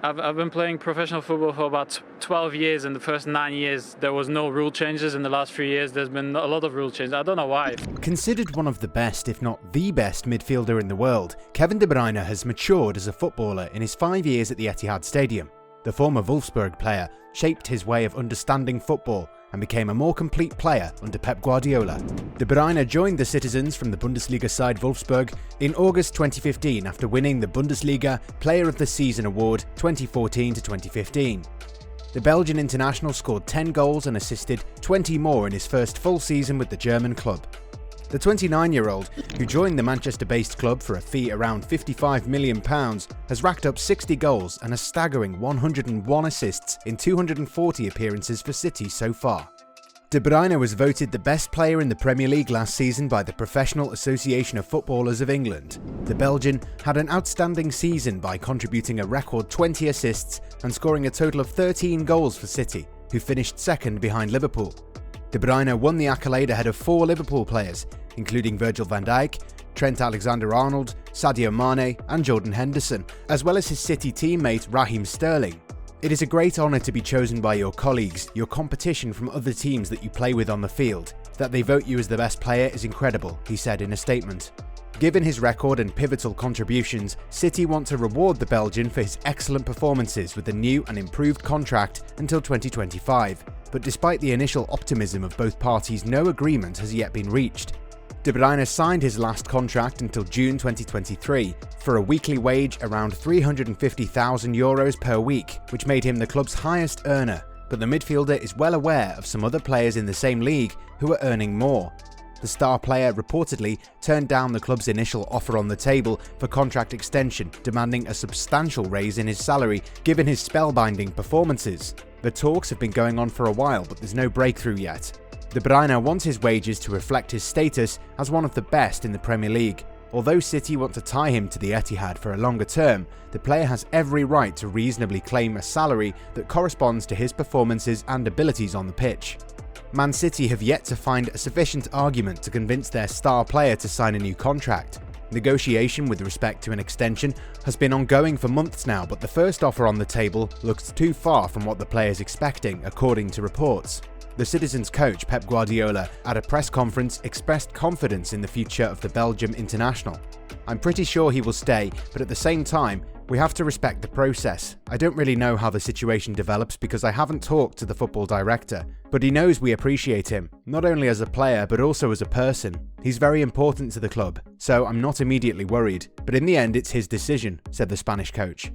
I've been playing professional football for about 12 years. In the first 9 years, there was no rule changes. In the last 3 years, there's been a lot of rule changes. I don't know why. Considered one of the best, if not the best, midfielder in the world, Kevin De Bruyne has matured as a footballer in his 5 years at the Etihad Stadium. The former Wolfsburg player shaped his way of understanding football and became a more complete player under Pep Guardiola. De Bruyne joined the citizens from the Bundesliga side Wolfsburg in August 2015 after winning the Bundesliga Player of the Season award 2014-2015. The Belgian international scored 10 goals and assisted 20 more in his first full season with the German club. The 29-year-old, who joined the Manchester-based club for a fee around £55 million, has racked up 60 goals and a staggering 101 assists in 240 appearances for City so far. De Bruyne was voted the best player in the Premier League last season by the Professional Association of Footballers of England. The Belgian had an outstanding season by contributing a record 20 assists and scoring a total of 13 goals for City, who finished second behind Liverpool. De Bruyne won the accolade ahead of 4 Liverpool players, including Virgil van Dijk, Trent Alexander-Arnold, Sadio Mane and Jordan Henderson, as well as his City teammate Raheem Sterling. It is a great honour to be chosen by your colleagues, your competition from other teams that you play with on the field. That they vote you as the best player is incredible, he said in a statement. Given his record and pivotal contributions, City want to reward the Belgian for his excellent performances with a new and improved contract until 2025. But despite the initial optimism of both parties, no agreement has yet been reached. De Bruyne signed his last contract until June 2023 for a weekly wage around €350,000 per week, which made him the club's highest earner. But the midfielder is well aware of some other players in the same league who are earning more. The star player reportedly turned down the club's initial offer on the table for contract extension, demanding a substantial raise in his salary given his spellbinding performances. The talks have been going on for a while, but there's no breakthrough yet. De Bruyne wants his wages to reflect his status as one of the best in the Premier League. Although City want to tie him to the Etihad for a longer term, the player has every right to reasonably claim a salary that corresponds to his performances and abilities on the pitch. Man City have yet to find a sufficient argument to convince their star player to sign a new contract. Negotiation with respect to an extension has been ongoing for months now, but the first offer on the table looks too far from what the player is expecting, according to reports. The Citizens coach Pep Guardiola at a press conference expressed confidence in the future of the Belgium international. "I'm pretty sure he will stay, but at the same time, we have to respect the process. I don't really know how the situation develops because I haven't talked to the football director, but he knows we appreciate him, not only as a player but also as a person. He's very important to the club, so I'm not immediately worried, but in the end it's his decision," said the Spanish coach.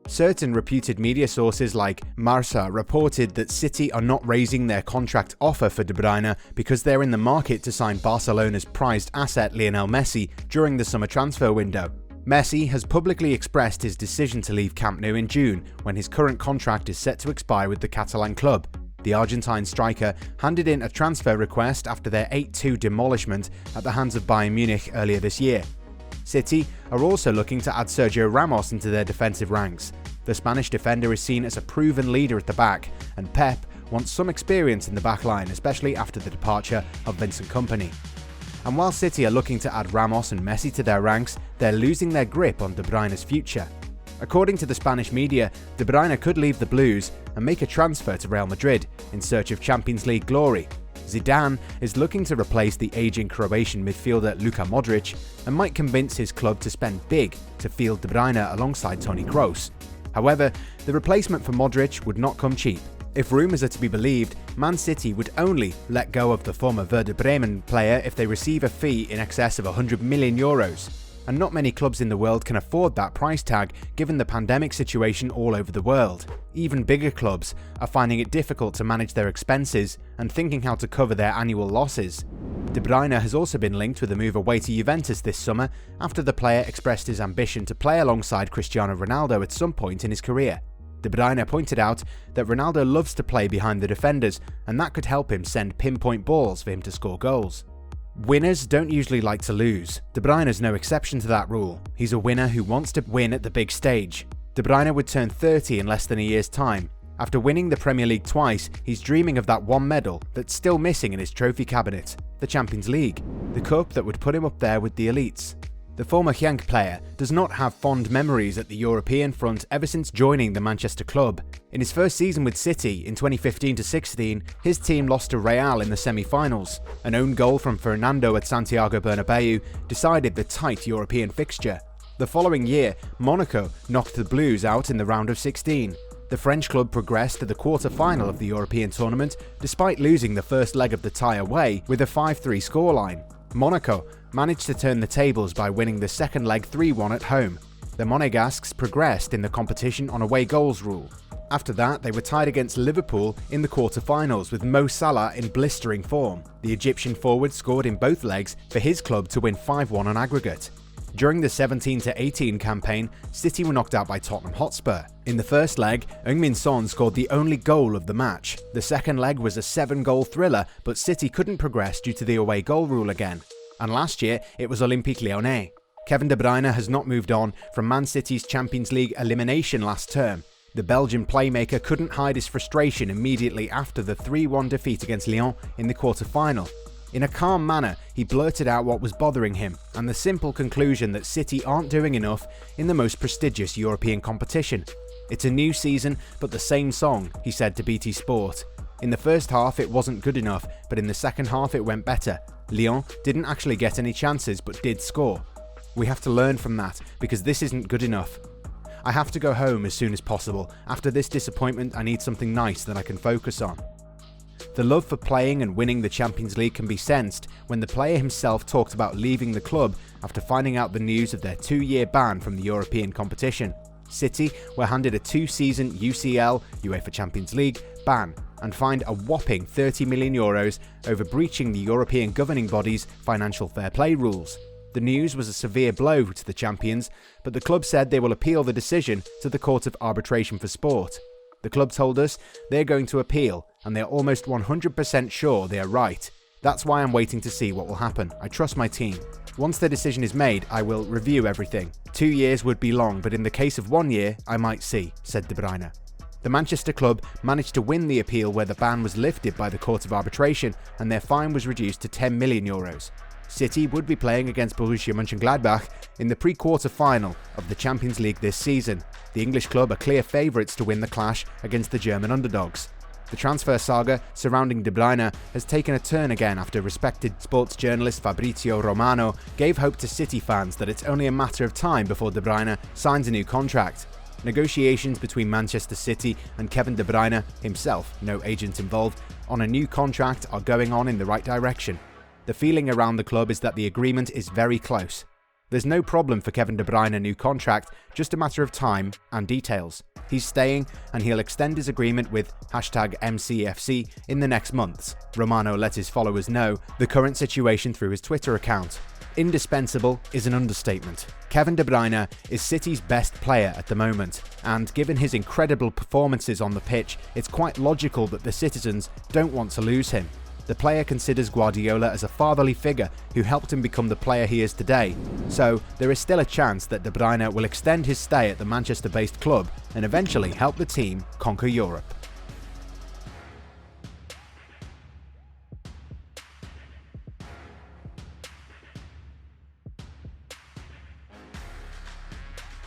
Certain reputed media sources like Marca reported that City are not raising their contract offer for De Bruyne because they're in the market to sign Barcelona's prized asset Lionel Messi during the summer transfer window. Messi has publicly expressed his decision to leave Camp Nou in June, when his current contract is set to expire with the Catalan club. The Argentine striker handed in a transfer request after their 8-2 demolishment at the hands of Bayern Munich earlier this year. City are also looking to add Sergio Ramos into their defensive ranks. The Spanish defender is seen as a proven leader at the back, and Pep wants some experience in the back line, especially after the departure of Vincent Kompany. And while City are looking to add Ramos and Messi to their ranks, they're losing their grip on De Bruyne's future. According to the Spanish media, De Bruyne could leave the Blues and make a transfer to Real Madrid in search of Champions League glory. Zidane is looking to replace the aging Croatian midfielder Luka Modric and might convince his club to spend big to field De Bruyne alongside Toni Kroos. However, the replacement for Modric would not come cheap. If rumours are to be believed, Man City would only let go of the former Werder Bremen player if they receive a fee in excess of €100 million. And not many clubs in the world can afford that price tag given the pandemic situation all over the world. Even bigger clubs are finding it difficult to manage their expenses and thinking how to cover their annual losses. De Bruyne has also been linked with a move away to Juventus this summer after the player expressed his ambition to play alongside Cristiano Ronaldo at some point in his career. De Bruyne pointed out that Ronaldo loves to play behind the defenders, and that could help him send pinpoint balls for him to score goals. Winners don't usually like to lose. De Bruyne is no exception to that rule. He's a winner who wants to win at the big stage. De Bruyne would turn 30 in less than a year's time. After winning the Premier League twice, he's dreaming of that one medal that's still missing in his trophy cabinet, the Champions League, the cup that would put him up there with the elites. The former Genk player does not have fond memories at the European front ever since joining the Manchester club. In his first season with City in 2015-16, his team lost to Real in the semi-finals. An own goal from Fernando at Santiago Bernabeu decided the tight European fixture. The following year, Monaco knocked the Blues out in the round of 16. The French club progressed to the quarter-final of the European tournament despite losing the first leg of the tie away with a 5-3 scoreline. Monaco managed to turn the tables by winning the second leg 3-1 at home. The Monegasques progressed in the competition on away goals rule. After that, they were tied against Liverpool in the quarter-finals with Mo Salah in blistering form. The Egyptian forward scored in both legs for his club to win 5-1 on aggregate. During the 17-18 campaign, City were knocked out by Tottenham Hotspur. In the first leg, Heung-min Son scored the only goal of the match. The second leg was a 7-goal thriller, but City couldn't progress due to the away goal rule again. And last year, it was Olympique Lyonnais. Kevin De Bruyne has not moved on from Man City's Champions League elimination last term. The Belgian playmaker couldn't hide his frustration immediately after the 3-1 defeat against Lyon in the quarter-final. In a calm manner, he blurted out what was bothering him and the simple conclusion that City aren't doing enough in the most prestigious European competition. "It's a new season, but the same song," he said to BT Sport. "In the first half it wasn't good enough, but in the second half it went better. Lyon didn't actually get any chances but did score. We have to learn from that because this isn't good enough. I have to go home as soon as possible. After this disappointment, I need something nice that I can focus on." The love for playing and winning the Champions League can be sensed when the player himself talked about leaving the club after finding out the news of their 2-year ban from the European competition. City were handed a 2-season UCL, UEFA Champions League, ban and fined a whopping €30 million over breaching the European governing body's financial fair play rules. The news was a severe blow to the champions, but the club said they will appeal the decision to the Court of Arbitration for Sport. The club told us they're going to appeal, and they're almost 100% sure they are right. That's why I'm waiting to see what will happen. I trust my team. Once the decision is made, I will review everything. 2 years would be long, but in the case of 1 year, I might see, said De Bruyne. The Manchester club managed to win the appeal where the ban was lifted by the Court of Arbitration and their fine was reduced to €10 million. City would be playing against Borussia Mönchengladbach in the pre-quarter final of the Champions League this season. The English club are clear favourites to win the clash against the German underdogs. The transfer saga surrounding De Bruyne has taken a turn again after respected sports journalist Fabrizio Romano gave hope to City fans that it's only a matter of time before De Bruyne signs a new contract. Negotiations between Manchester City and Kevin De Bruyne, himself no agent involved, on a new contract are going on in the right direction. The feeling around the club is that the agreement is very close. There's no problem for Kevin De Bruyne a new contract, just a matter of time and details. He's staying and he'll extend his agreement with #MCFC in the next months. Romano let his followers know the current situation through his Twitter account. Indispensable is an understatement. Kevin De Bruyne is City's best player at the moment, and given his incredible performances on the pitch, it's quite logical that the citizens don't want to lose him. The player considers Guardiola as a fatherly figure who helped him become the player he is today, so there is still a chance that De Bruyne will extend his stay at the Manchester-based club and eventually help the team conquer Europe.